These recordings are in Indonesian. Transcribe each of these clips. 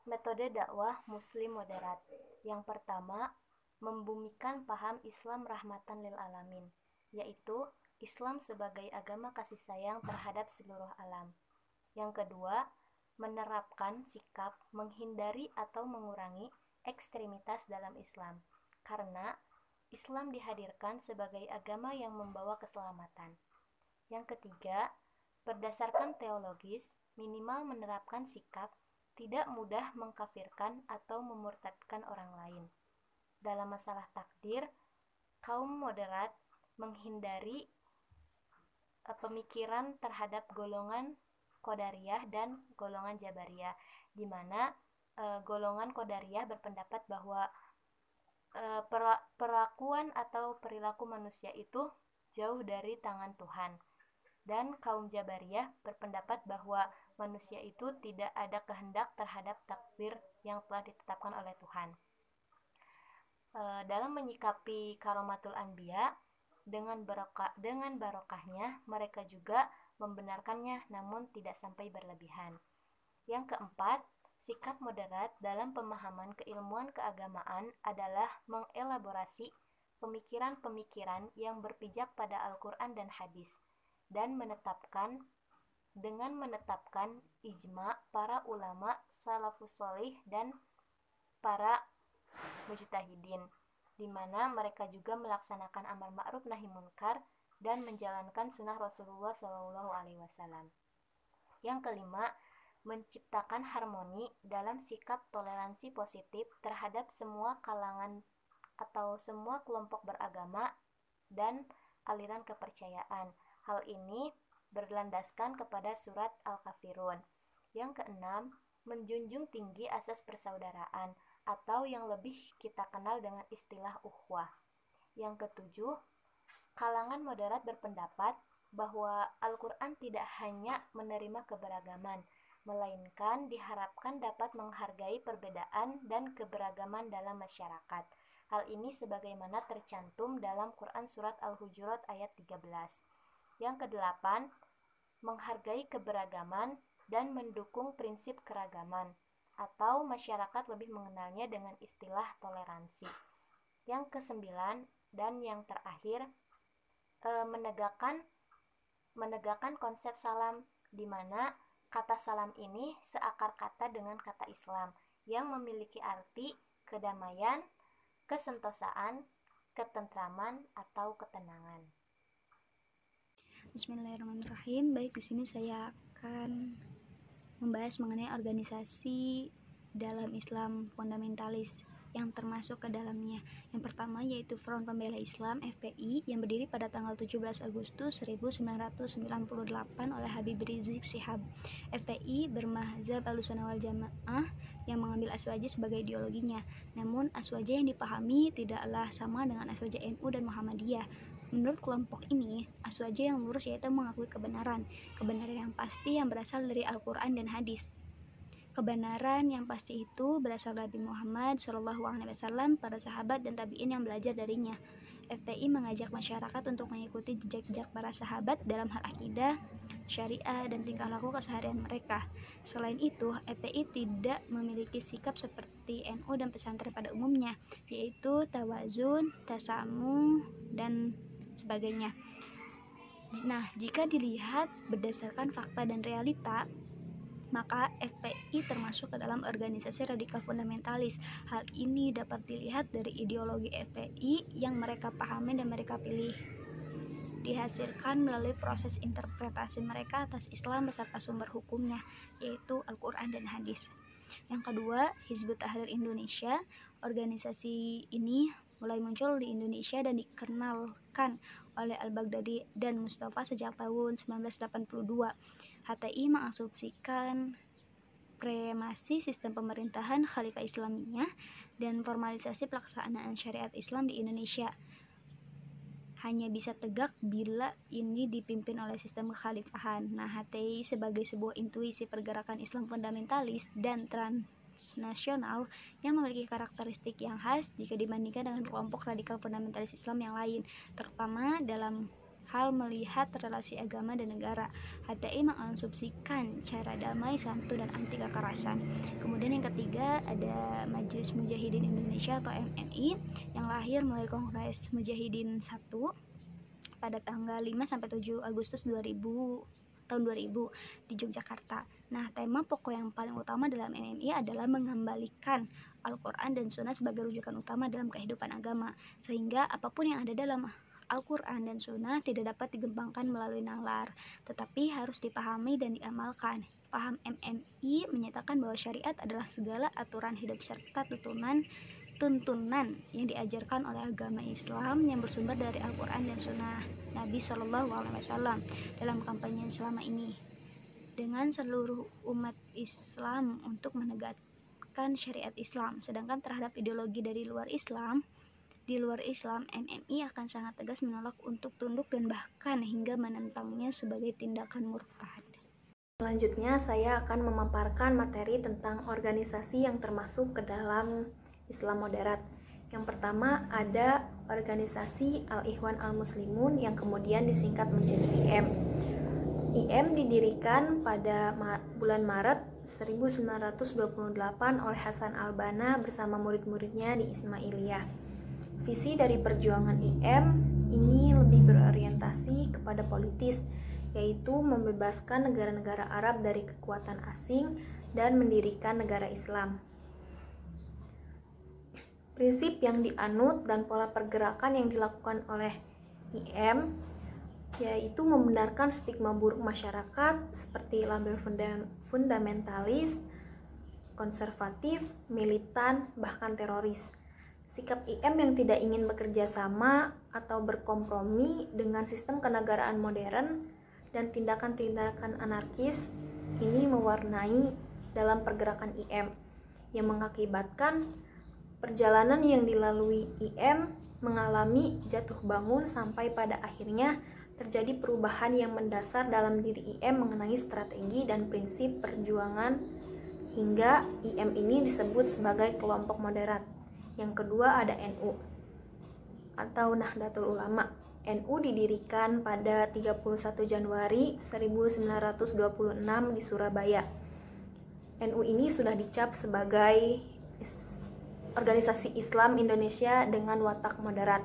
Metode dakwah Muslim moderat. Yang pertama, membumikan paham Islam rahmatan lil alamin, yaitu Islam sebagai agama kasih sayang terhadap seluruh alam. Yang kedua, menerapkan sikap menghindari atau mengurangi ekstremitas dalam Islam, karena Islam dihadirkan sebagai agama yang membawa keselamatan. Yang ketiga, berdasarkan teologis, minimal menerapkan sikap tidak mudah mengkafirkan atau memurtadkan orang lain. Dalam masalah takdir, kaum moderat menghindari pemikiran terhadap golongan Qadariyah dan golongan Jabariyah, di mana golongan Qadariyah berpendapat bahwa perlakuan atau perilaku manusia itu jauh dari tangan Tuhan. Dan kaum Jabariyah berpendapat bahwa manusia itu tidak ada kehendak terhadap takdir yang telah ditetapkan oleh Tuhan. Dalam menyikapi karomatul anbiya, dengan barokahnya mereka juga membenarkannya namun tidak sampai berlebihan. Yang keempat, sikap moderat dalam pemahaman keilmuan keagamaan adalah mengelaborasi pemikiran-pemikiran yang berpijak pada Al-Quran dan hadis, dan menetapkan ijma para ulama salafus solih dan para mujtahidin, di mana mereka juga melaksanakan amar ma'ruf nahi munkar dan menjalankan sunnah Rasulullah SAW. Yang kelima, menciptakan harmoni dalam sikap toleransi positif terhadap semua kalangan atau semua kelompok beragama dan aliran kepercayaan. Hal ini berlandaskan kepada surat Al-Kafirun. Yang keenam, menjunjung tinggi asas persaudaraan atau yang lebih kita kenal dengan istilah ukhuwah. Yang ketujuh, kalangan moderat berpendapat bahwa Al-Quran tidak hanya menerima keberagaman, melainkan diharapkan dapat menghargai perbedaan dan keberagaman dalam masyarakat. Hal ini sebagaimana tercantum dalam Quran Surat Al-Hujurat ayat 13. Yang kedelapan, menghargai keberagaman dan mendukung prinsip keragaman, atau masyarakat lebih mengenalnya dengan istilah toleransi. Yang kesembilan dan yang terakhir, menegakkan konsep salam, di mana kata salam ini seakar kata dengan kata Islam yang memiliki arti kedamaian, kesentosaan, ketentraman, atau ketenangan. Bismillahirrahmanirrahim. Baik, di sini saya akan membahas mengenai organisasi dalam Islam fundamentalis yang termasuk ke dalamnya. Yang pertama yaitu Front Pembela Islam (FPI) yang berdiri pada tanggal 17 Agustus 1998 oleh Habib Rizik Syihab. FPI bermazhab Ahlussunnah wal Jamaah yang mengambil Aswaja sebagai ideologinya. Namun Aswaja yang dipahami tidaklah sama dengan Aswaja NU dan Muhammadiyah. Menurut kelompok ini, Aswaja yang lurus yaitu mengakui kebenaran yang pasti yang berasal dari Al-Quran dan hadis. Kebenaran yang pasti itu berasal dari Muhammad SAW, para sahabat dan tabi'in yang belajar darinya. FPI mengajak masyarakat untuk mengikuti jejak-jejak para sahabat dalam hal akidah, syariah, dan tingkah laku keseharian mereka. Selain itu, FPI tidak memiliki sikap seperti NU dan pesantren pada umumnya, yaitu tawazun, tasamu, dan sebagainya. Nah, jika dilihat berdasarkan fakta dan realita, maka FPI termasuk ke dalam organisasi radikal fundamentalis. Hal ini dapat dilihat dari ideologi FPI yang mereka pahami dan mereka pilih. Dihasilkan melalui proses interpretasi mereka atas Islam beserta sumber hukumnya, yaitu Al-Quran dan hadis. Yang kedua, Hizbut Tahrir Indonesia. Organisasi ini mulai muncul di Indonesia dan dikenalkan oleh Al-Baghdadi dan Mustafa sejak tahun 1982. HTI mengasumsikan premasi sistem pemerintahan Khalifah Islamiyah dan formalisasi pelaksanaan syariat Islam di Indonesia hanya bisa tegak bila ini dipimpin oleh sistem kekhalifahan. Nah, HTI sebagai sebuah intuisi pergerakan Islam fundamentalis dan transnasional yang memiliki karakteristik yang khas jika dibandingkan dengan kelompok radikal fundamentalis Islam yang lain, terutama dalam hal melihat relasi agama dan negara. HTI mengasumsikan cara damai, santun, dan anti kekerasan. Kemudian yang ketiga ada Majelis Mujahidin Indonesia atau MMI yang lahir melalui Kongres Mujahidin 1 pada tanggal 5-7 Agustus 2000 di Yogyakarta. Nah, tema pokok yang paling utama dalam MMI adalah mengembalikan Al-Quran dan Sunnah sebagai rujukan utama dalam kehidupan agama, sehingga apapun yang ada dalam Al-Quran dan Sunnah tidak dapat digembangkan melalui nalar, tetapi harus dipahami dan diamalkan. Paham MMI menyatakan bahwa syariat adalah segala aturan hidup serta tuntunan yang diajarkan oleh agama Islam yang bersumber dari Al-Quran dan Sunnah Nabi SAW dalam kampanye selama ini dengan seluruh umat Islam untuk menegakkan syariat Islam. Sedangkan terhadap ideologi di luar Islam, MMI akan sangat tegas menolak untuk tunduk dan bahkan hingga menentangnya sebagai tindakan murtad. Selanjutnya saya akan memaparkan materi tentang organisasi yang termasuk ke dalam Islam moderat. Yang pertama ada organisasi Al-Ikhwan Al-Muslimun yang kemudian disingkat menjadi IM. IM didirikan pada bulan Maret 1928 oleh Hasan Al-Banna bersama murid-muridnya di Ismailiyah. Visi dari perjuangan IM ini lebih berorientasi kepada politis, yaitu membebaskan negara-negara Arab dari kekuatan asing dan mendirikan negara Islam. Prinsip yang dianut dan pola pergerakan yang dilakukan oleh IM yaitu membenarkan stigma buruk masyarakat seperti label fundamentalis, konservatif, militan, bahkan teroris. Sikap IM yang tidak ingin bekerja sama atau berkompromi dengan sistem kenegaraan modern dan tindakan-tindakan anarkis ini mewarnai dalam pergerakan IM yang mengakibatkan perjalanan yang dilalui IM mengalami jatuh bangun sampai pada akhirnya terjadi perubahan yang mendasar dalam diri IM mengenai strategi dan prinsip perjuangan hingga IM ini disebut sebagai kelompok moderat. Yang kedua ada NU atau Nahdlatul Ulama. NU didirikan pada 31 Januari 1926 di Surabaya. NU ini sudah dicap sebagai organisasi Islam Indonesia dengan watak moderat.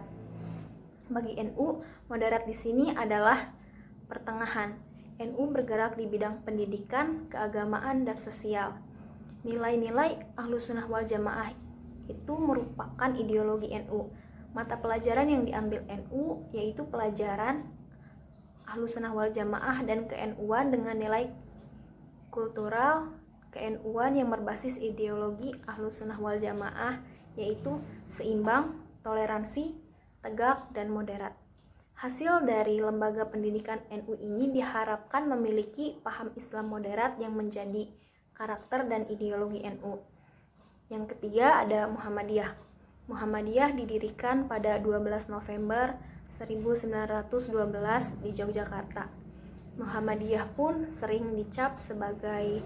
Bagi NU, moderat di sini adalah pertengahan. NU bergerak di bidang pendidikan, keagamaan, dan sosial. Nilai-nilai Ahlus Sunnah wal Jamaah itu merupakan ideologi NU. Mata pelajaran yang diambil NU yaitu pelajaran Ahlus Sunnah wal Jamaah dan ke-NU-an dengan nilai kultural ke-NU-an yang berbasis ideologi Ahlus Sunnah wal Jamaah yaitu seimbang, toleransi, tegak, dan moderat. Hasil dari lembaga pendidikan NU ini diharapkan memiliki paham Islam moderat yang menjadi karakter dan ideologi NU. Yang ketiga ada Muhammadiyah. Muhammadiyah didirikan pada 12 November 1912 di Yogyakarta. Muhammadiyah pun sering dicap sebagai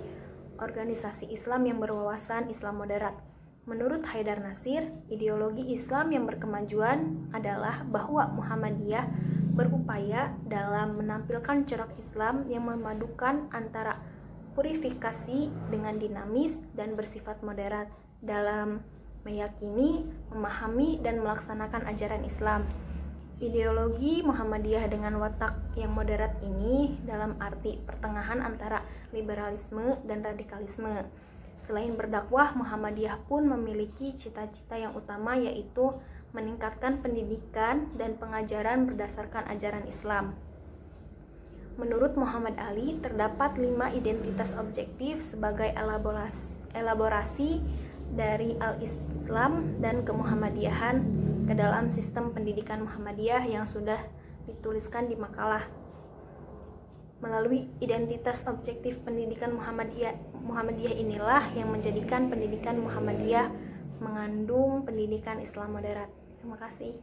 organisasi Islam yang berwawasan Islam moderat. Menurut Haidar Nasir, ideologi Islam yang berkemajuan adalah bahwa Muhammadiyah berupaya dalam menampilkan corak Islam yang memadukan antara purifikasi dengan dinamis dan bersifat moderat dalam meyakini, memahami, dan melaksanakan ajaran Islam. Ideologi Muhammadiyah dengan watak yang moderat ini dalam arti pertengahan antara liberalisme dan radikalisme. Selain berdakwah, Muhammadiyah pun memiliki cita-cita yang utama yaitu meningkatkan pendidikan dan pengajaran berdasarkan ajaran Islam. Menurut Muhammad Ali, terdapat 5 identitas objektif sebagai elaborasi dari Al-Islam dan kemuhammadiyahan ke dalam sistem pendidikan Muhammadiyah yang sudah dituliskan di makalah. Melalui identitas objektif pendidikan Muhammadiyah inilah yang menjadikan pendidikan Muhammadiyah mengandung pendidikan Islam moderat. Terima kasih.